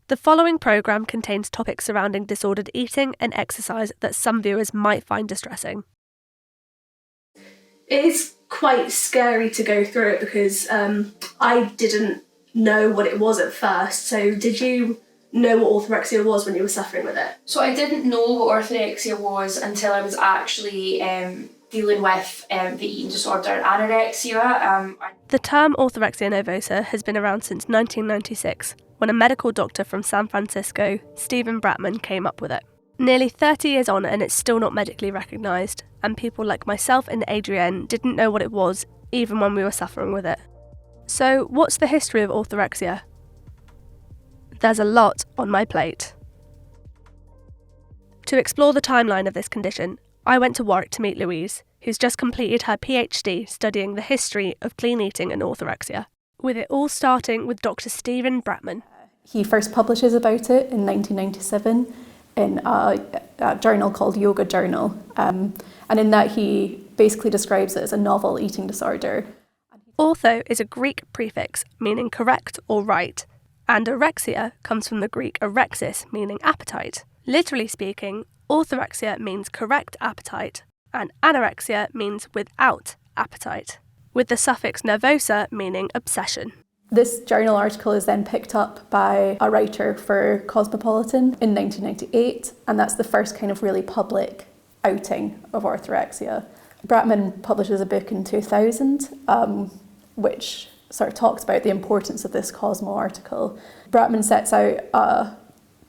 The following programme contains topics surrounding disordered eating and exercise that some viewers might find distressing. It is quite scary to go through it because I didn't know what it was at first. So did you know what orthorexia was when you were suffering with it? So I didn't know what orthorexia was until I was actually dealing with the eating disorder anorexia. The term orthorexia nervosa has been around since 1996, when a medical doctor from San Francisco, Stephen Bratman, came up with it. Nearly 30 years on and it's still not medically recognised, and people like myself and Adrienne didn't know what it was even when we were suffering with it. So what's the history of orthorexia? There's a lot on my plate. To explore the timeline of this condition, I went to Warwick to meet Louise, who's just completed her PhD studying the history of clean eating and orthorexia, with it all starting with Dr. Stephen Bratman. He first publishes about it in 1997 in a journal called Yoga Journal, and in that he basically describes it as a novel eating disorder. Ortho is a Greek prefix meaning correct or right, and orexia comes from the Greek orexis meaning appetite. Literally speaking, orthorexia means correct appetite, and anorexia means without appetite, with the suffix nervosa meaning obsession. This journal article is then picked up by a writer for Cosmopolitan in 1998, and that's the first kind of really public outing of orthorexia. Bratman publishes a book in 2000, which sort of talks about the importance of this Cosmo article. Bratman sets out a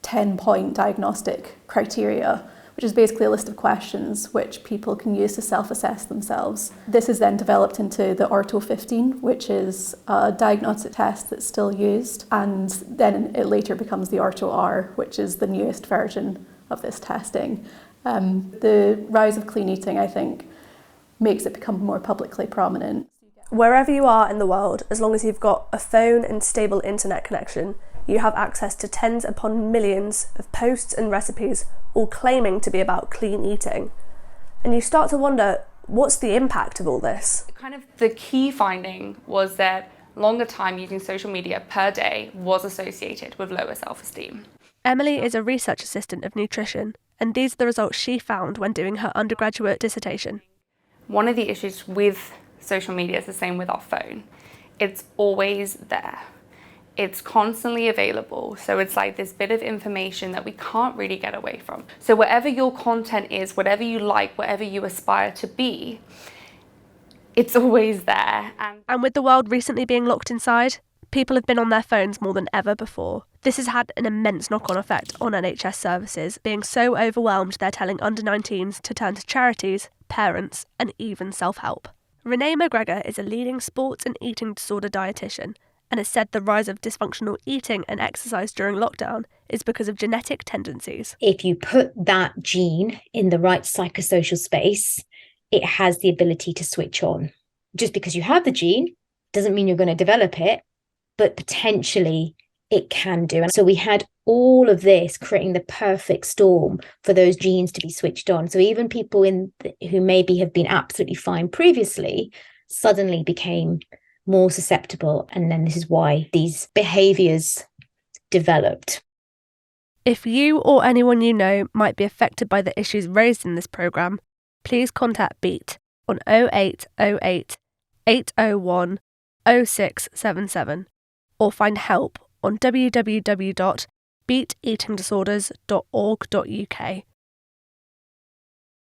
10-point diagnostic criteria, which is basically a list of questions which people can use to self-assess themselves. This is then developed into the Ortho 15, which is a diagnostic test that's still used, and then it later becomes the Ortho R, which is the newest version of this testing. The rise of clean eating, I think, makes it become more publicly prominent. Wherever you are in the world, as long as you've got a phone and stable internet connection, you have access to tens upon millions of posts and recipes, all claiming to be about clean eating. And you start to wonder, what's the impact of all this? Kind of the key finding was that longer time using social media per day was associated with lower self-esteem. Emily is a research assistant of nutrition, and these are the results she found when doing her undergraduate dissertation. One of the issues with social media is the same with our phone. It's always there. It's constantly available. So it's like this bit of information that we can't really get away from. So whatever your content is, whatever you like, whatever you aspire to be, it's always there. And with the world recently being locked inside, people have been on their phones more than ever before. This has had an immense knock-on effect on NHS services, being so overwhelmed they're telling under-19s to turn to charities, parents, and even self-help. Renee McGregor is a leading sports and eating disorder dietitian, and has said the rise of dysfunctional eating and exercise during lockdown is because of genetic tendencies. If you put that gene in the right psychosocial space, it has the ability to switch on. Just because you have the gene doesn't mean you're going to develop it, but potentially it can do. And so we had all of this creating the perfect storm for those genes to be switched on. So even people who maybe have been absolutely fine previously suddenly became more susceptible, and then this is why these behaviours developed. If you or anyone you know might be affected by the issues raised in this programme, please contact BEAT on 0808 801 0677 or find help on www.beateatingdisorders.org.uk.